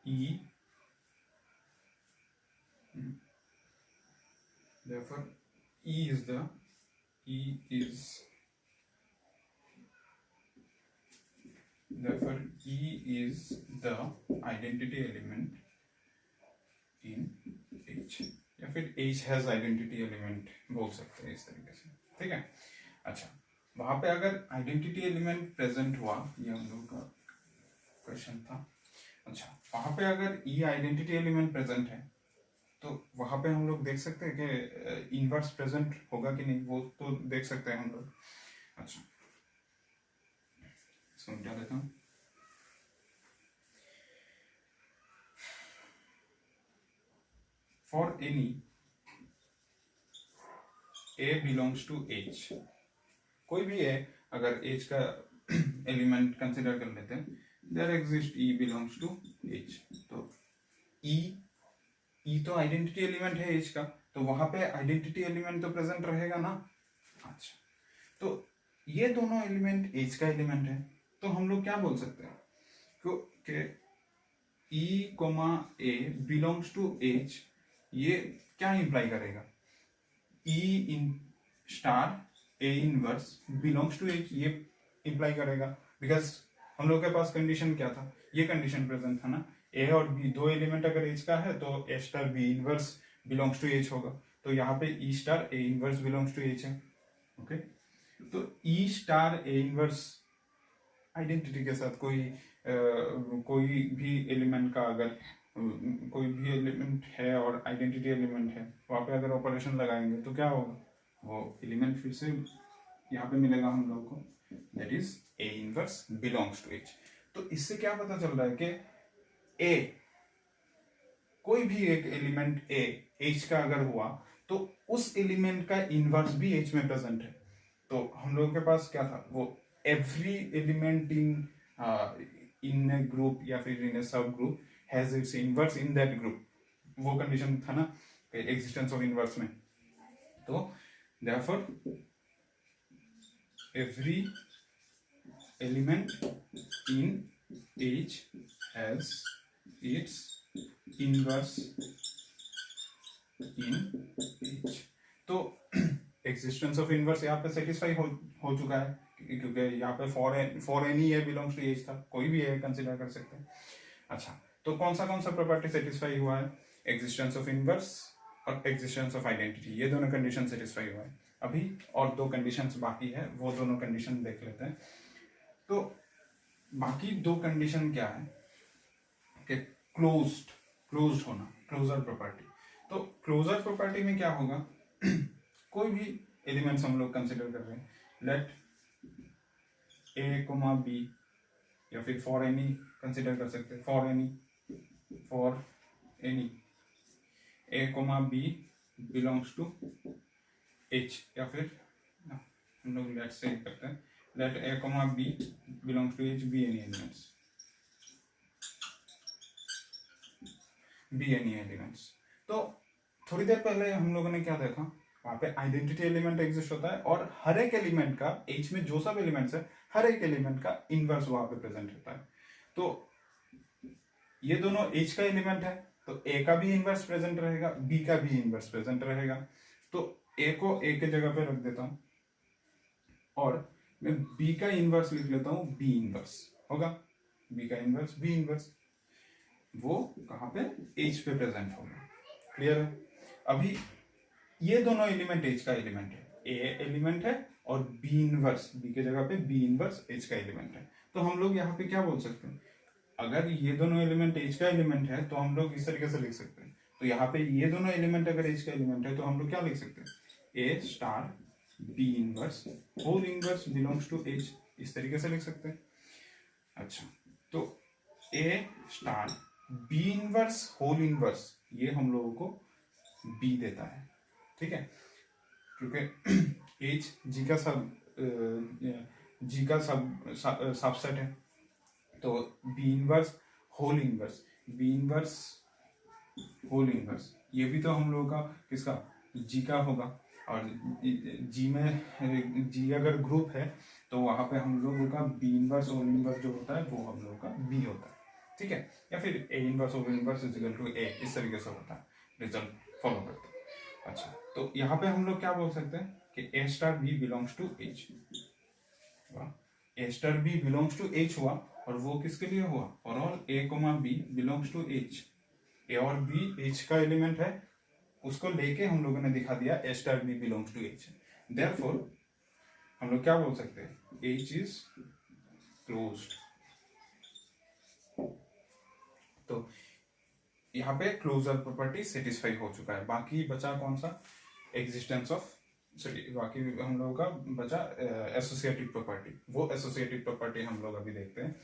E, therefore E is the identity element in H, या फिर H has identity element बोल सकते हैं इस तरीके से, ठीक है। अच्छा, वहां पे अगर आइडेंटिटी एलिमेंट प्रेजेंट हुआ, ये हम लोग का क्वेश्चन था। अच्छा, वहां पे अगर ई आइडेंटिटी एलिमेंट प्रेजेंट है तो वहां पे हम लोग देख सकते हैं कि इनवर्स प्रेजेंट होगा कि नहीं, वो तो देख सकते हैं हम लोग। अच्छा, इसको मिटा देता हूं। For any A belongs to H, कोई भी है अगर H का एलिमेंट कंसिडर कर लेते हैं, there exist E belongs to H। तो E तो आइडेंटिटी एलिमेंट है H का, तो वहां पे आइडेंटिटी एलिमेंट तो प्रेजेंट रहेगा ना। अच्छा, तो ये दोनों एलिमेंट H का एलिमेंट है, तो हम लोग क्या बोल सकते हैं कि E comma A belongs to H, ये क्या इंप्लाई करेगा? E in star A inverse belongs to H, ये इंप्लाई करेगा, बिकॉज हम लोग के पास कंडीशन क्या था? ये कंडीशन प्रेजेंट था ना, A और B दो एलिमेंट अगर H का है तो A star B inverse belongs to H होगा, तो यहाँ पे E star A inverse belongs to H है। ओके, तो E star A inverse identity के साथ कोई भी एलिमेंट का अगर कोई भी एलिमेंट है और आइडेंटिटी एलिमेंट है, वहां पे अगर ऑपरेशन लगाएंगे तो क्या होगा? वो एलिमेंट फिर से यहाँ पे मिलेगा हम लोग को, that is A inverse belongs to H। तो इससे क्या पता चल रहा है कि A, कोई भी एक एलिमेंट A H का अगर हुआ तो उस एलिमेंट का इनवर्स भी H में प्रेजेंट है। तो हम लोगों के पास क्या था? वो एवरी एलिमेंट इन ए ग्रुप या फिर इन ए सब group has its inverse in that group, वो कंडीशन था ना एग्जिस्टेंस ऑफ इनवर्स में। तो therefore every element in H has its inverse in H। तो एग्जिस्टेंस ऑफ इनवर्स यहाँ पे सेटिस्फाई हो चुका है, क्योंकि यहाँ पे for any a belongs to H था, कोई भी ए कंसिडर कर सकते हैं। अच्छा, तो कौन सा प्रॉपर्टी सेटिस्फाई हुआ है? एग्जिस्टेंस ऑफ इनवर्स और एग्जिस्टेंस ऑफ आइडेंटिटी, ये दोनों कंडीशन सेटिस्फाई हुआ है। अभी और दो कंडीशंस बाकी है, वो दोनों कंडीशन देख लेते हैं। तो बाकी दो कंडीशन क्या है कि क्लोज्ड होना, क्लोजर प्रॉपर्टी। तो क्लोजर प्रॉपर्टी में क्या होगा कोई भी एलिमेंट्स हम लोग कंसिडर कर रहे हैं, लेट ए कोमा बी, या फिर फॉर एनी कंसिडर कर सकते हैं, for any a comma B belongs to H, या फिर हम लोग लेट से करते हैं, let a comma B belongs to H be any elements. तो थोड़ी देर पहले हम लोगों ने क्या देखा, वहां पे आइडेंटिटी एलिमेंट एग्जिस्ट होता है और हर एक एलिमेंट का, एच में जो सब एलिमेंट्स है हर एक एलिमेंट का इनवर्स वहां पे प्रेजेंट होता है। तो ये दोनों एच का एलिमेंट है, तो ए का भी इनवर्स प्रेजेंट रहेगा, बी का भी इनवर्स प्रेजेंट रहेगा। तो ए को ए के जगह पे रख देता हूं और मैं बी का इनवर्स लिख लेता हूं, बी इनवर्स होगा, बी का इनवर्स बी इनवर्स, वो कहां पे, एच पे प्रेजेंट होगा। क्लियर है? अभी ये दोनों एलिमेंट एच का एलिमेंट है, ए एलिमेंट है और बी इनवर्स, बी के जगह पे बी इनवर्स एच का एलिमेंट है। तो हम लोग यहाँ पे क्या बोल सकते हैं, अगर ये दोनों एलिमेंट एच का एलिमेंट है तो हम लोग इस तरीके से लिख सकते हैं। तो यहाँ पे ये दोनों एलिमेंट अगर एच का एलिमेंट है तो हम लोग क्या लिख सकते हैं, a star B inverse whole inverse belongs to H, इस तरीके से लिख सकते हैं। अच्छा, तो a star B inverse whole inverse, ये हम लोगों को बी देता है, ठीक है, क्योंकि एच जी का सबसेट है। तो b inverse whole inverse, b inverse whole inverse, ये भी तो हम लोगों का किसका, जी का होगा। और जी में जी अगर ग्रुप है तो वहां पे हम लोगों का बी इनवर्स होल इनवर्स जो होता है वो हम लोगों का बी होता है, ठीक है, या फिर a inverse whole inverse is equal to a, इस तरीके से होता है, रिजल्ट फॉलो करते हैं। अच्छा, तो यहाँ पे हम लोग क्या बोल सकते हैं कि a star b belongs to H, a star b belongs to H हुआ, और वो किसके लिए हुआ, for all A comma B belongs to H, a और बी एच का एलिमेंट है, उसको लेके हम लोगों ने दिखा दिया a star b belongs to H. Therefore हम लोग क्या बोल सकते हैं, एच इज क्लोज्ड। तो यहाँ पे क्लोजर प्रॉपर्टी सेटिस्फाई हो चुका है। बाकी बचा कौन सा, एग्जिस्टेंस ऑफ, सॉरी बाकी हम लोगों का बचा एसोसिएटिव प्रॉपर्टी, वो एसोसिएटिव प्रॉपर्टी हम लोग अभी देखते हैं।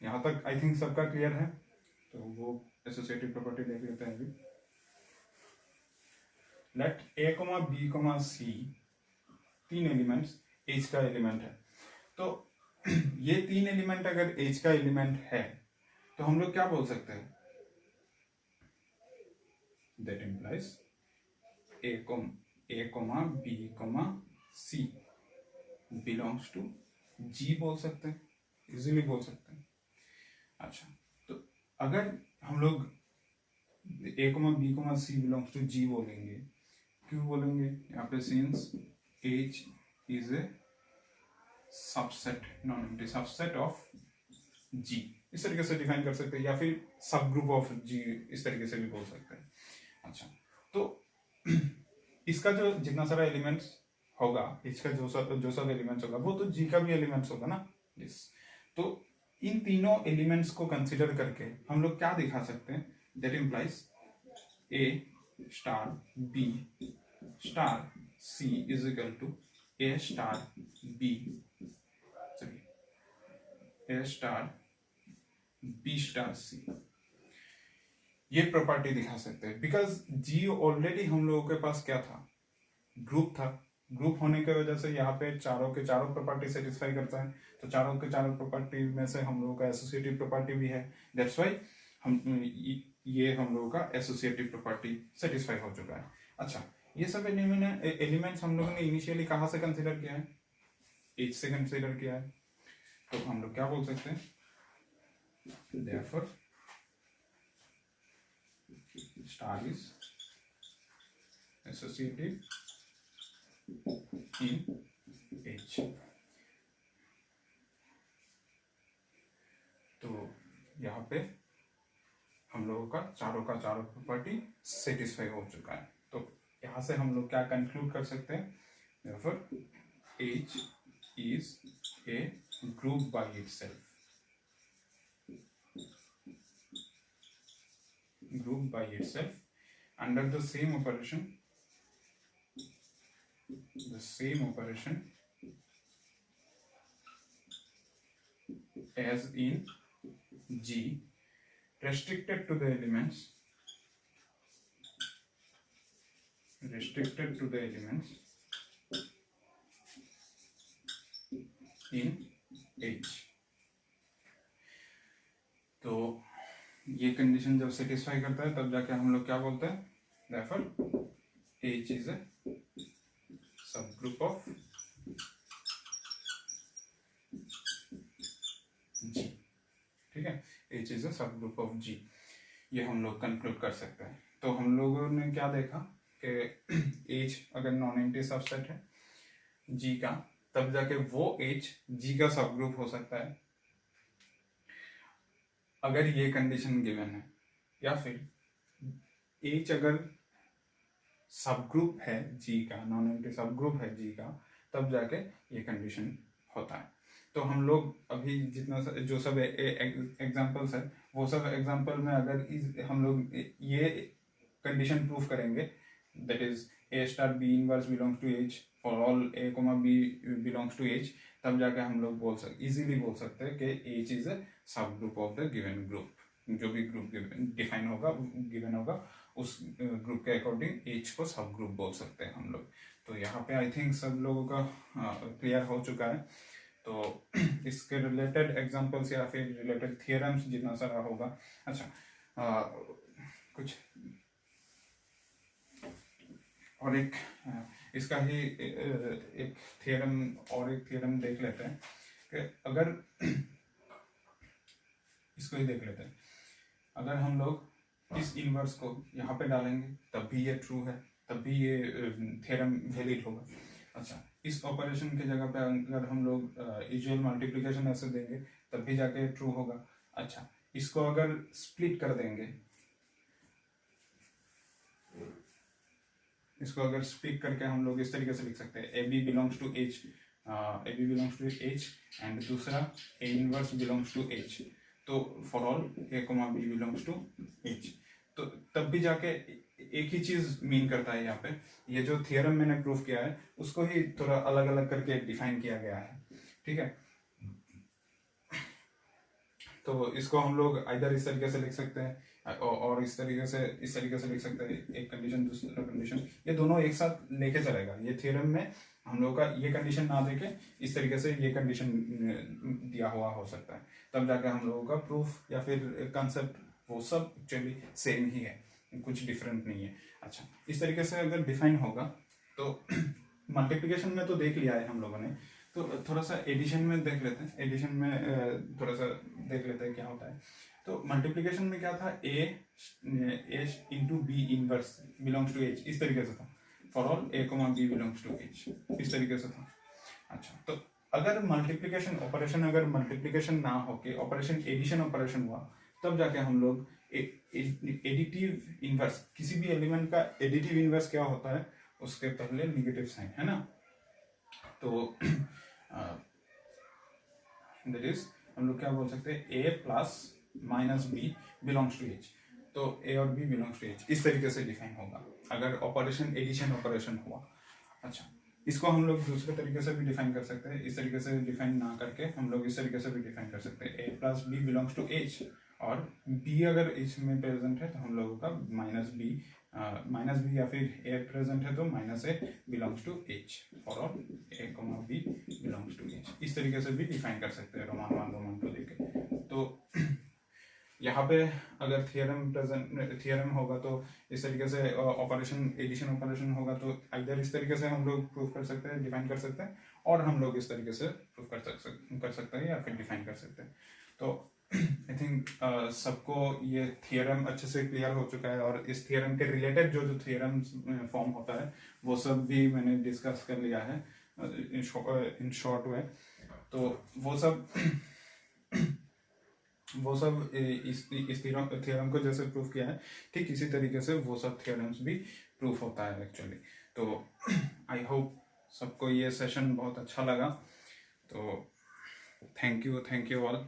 यहाँ तक आई थिंक सबका क्लियर है, तो वो एसोसिएटिव प्रॉपर्टी देख लेते हैं अभी। Late a comma b comma सी, तीन एलिमेंट्स एच का एलिमेंट है। तो ये तीन एलिमेंट अगर एच का एलिमेंट है तो हम लोग क्या बोल सकते हैं, that implies a comma b comma c belongs to G, बोल सकते हैं, इजीली बोल सकते हैं। अच्छा, तो अगर हम लोग a comma b comma c belongs to G बोलेंगे, क्यों बोलेंगे, यहाँ पे since H is a subset, non empty subset of G, इस तरीके से डिफाइन कर सकते हैं, या फिर सब ग्रुप ऑफ जी, इस तरीके से भी बोल सकते हैं। अच्छा, तो इसका जो जितना सारा एलिमेंट्स होगा, इसका जो सब एलिमेंट्स होगा वो तो जी का भी एलिमेंट्स होगा ना, यस। तो इन तीनों एलिमेंट्स को कंसीडर करके हम लोग क्या दिखा सकते हैं, that implies a star b star c is equal to a star b, a star b star c, ये प्रॉपर्टी दिखा सकते हैं। बिकॉज जी ऑलरेडी हम लोगों के पास क्या था, ग्रुप था, ग्रुप होने की वजह से यहाँ पे चारों के चारों प्रॉपर्टी सेटिस्फाई करता है। तो चारों के चारों प्रॉपर्टी में से हम लोगों का एसोसिएटिव प्रॉपर्टी भी है, दैट्स वाई ये हम लोगों का एसोसिएटिव प्रॉपर्टी सेटिस्फाई हो चुका है। अच्छा, ये सब एलिमेंट्स हम लोगों ने इनिशियली कहाँ से कंसिडर किया है, एच से कंसिडर किया है। तो हम लोग क्या बोल सकते हैं, therefore star is associative in H। तो यहाँ पे हम हम लोगों का चारों प्रॉपर्टी सेटिस्फाई हो चुका है। तो यहाँ से हम लोग क्या कंक्लूड कर सकते हैं, therefore H is a group by itself, group by itself under the same operation as in G, restricted to the elements in H। तो ये कंडीशन जब सेटिस्फाई करता है तब जाके हम लोग क्या बोलते हैं, therefore H is a subgroup of G। ठीक है, H is a subgroup of G, ये हम लोग कंक्लूड कर सकते हैं। तो हम लोगों ने क्या देखा कि H अगर नॉन एम्प्टी सबसेट है G का, तब जाके वो H G का सबग्रुप हो सकता है अगर ये कंडीशन गिवन है, या फिर H अगर सबग्रुप है G का, नॉन एम्प्टी सबग्रुप है G का, तब जाके ये कंडीशन होता है। तो हम लोग अभी जितना जो सब एग्जांपल्स है, वो सब एग्जांपल में अगर हम लोग ये कंडीशन प्रूफ करेंगे, that is A star B inverse belongs to H for all A B belongs to H, तब जाके हम लोग इजीली बोल सकते हैं कि H इज अ सब group of the given group. जो भी ग्रुप डिफाइन होगा, गिवन होगा, उस ग्रुप के अकॉर्डिंग H को सब ग्रुप बोल सकते हैं हम लोग। तो यहाँ पे आई थिंक सब लोगों का क्लियर हो चुका है। तो इसके रिलेटेड एग्जांपल्स या फिर रिलेटेड थियरम्स जितना सारा होगा, अच्छा कुछ और एक इसका ही एक थियरम देख लेते हैं कि अगर इसको ही देख लेते हैं, अगर हम लोग इस इनवर्स को यहाँ पे डालेंगे तब भी ये ट्रू है, तब भी ये थियरम वैलिड होगा। अच्छा, इस ऑपरेशन की जगह पे अगर हम लोग यूजुअल मल्टीप्लिकेशन ऐसे देंगे तब भी जाके ट्रू होगा। अच्छा, इसको अगर स्प्लिट कर देंगे, इसको अगर स्प्लिट करके हम लोग इस तरीके से लिख सकते हैं AB belongs to H and दूसरा A inverse belongs to H, तो for all A B belongs to H, तो तब भी जाके एक ही चीज मीन करता है। यहाँ पे ये जो थियरम मैंने प्रूफ किया है उसको ही थोड़ा अलग अलग करके डिफाइन किया गया है। ठीक है, तो इसको हम लोग इधर इस तरीके से लिख सकते हैं और इस तरीके से लिख सकते हैं, एक कंडीशन दूसरा कंडीशन, ये दोनों एक साथ लेके चलेगा। ये थ्योरम में हम लोग का ये कंडीशन ना देके इस तरीके से ये कंडीशन दिया हुआ हो सकता है, तब जाके हम लोगों का प्रूफ या फिर कंसेप्ट वो सब एक्चुअली सेम ही है, कुछ डिफरेंट नहीं है। अच्छा, इस तरीके से अगर डिफाइन होगा तो मल्टीप्लिकेशन में तो देख लिया है हम लोगों ने, तो थोड़ा सा एडिशन में देख लेते हैं। एडिशन में थोड़ा सा देख लेते हैं क्या होता है। तो मल्टीप्लिकेशन में क्या था, A into B inverse belongs to H, इस तरीके से था, for all A B belongs to H, इस तरीके से था। अच्छा, तो अगर मल्टीप्लिकेशन ऑपरेशन अगर मल्टीप्लिकेशन ना होके ऑपरेशन एडिशन ऑपरेशन हुआ, तब जाके हम लोग एडिटिव इनवर्स, किसी भी एलिमेंट का एडिटिव इनवर्स क्या होता है, उसके पहले निगेटिव साइन है ना, तो दैट इज हम लोग क्या बोल सकते हैं, A plus minus B belongs to H, तो A और B बिलोंग्स टू H, इस तरीके से डिफाइन होगा अगर ऑपरेशन एडिशन ऑपरेशन हुआ। अच्छा, इसको हम लोग दूसरे तरीके से भी डिफाइन कर सकते हैं, इस तरीके से डिफाइन ना करके हम लोग इस तरीके से भी डिफाइन कर सकते हैं, A plus B belongs to H, और B अगर H में प्रेजेंट है तो हम लोगों का माइनस B या फिर A प्रेजेंट है तो minus A belongs to H, और A B belongs to H, इस तरीके से भी डिफाइन कर सकते हैं रोमान 1 रोमान 2 देके। तो यहाँ पे अगर थियरम होगा तो इस तरीके से ऑपरेशन एडिशन ऑपरेशन होगा तो इधर इस तरीके से हम लोग प्रूफ कर सकते हैं, डिफाइन कर सकते हैं, और हम लोग इस तरीके से प्रूफ कर सकते हैं या फिर डिफाइन कर सकते हैं। तो आई थिंक सबको ये थियरम अच्छे से क्लियर हो चुका है, और इस थियरम के रिलेटेड जो थियरम फॉर्म होता है वो सब भी मैंने डिस्कस कर लिया है इन शॉर्ट वे। तो वो सब वो सब इस थ्योरम को जैसे प्रूफ किया है, ठीक इसी तरीके से वो सब थ्योरम्स भी प्रूफ होता है एक्चुअली। तो आई होप सबको ये सेशन बहुत अच्छा लगा। तो थैंक यू ऑल।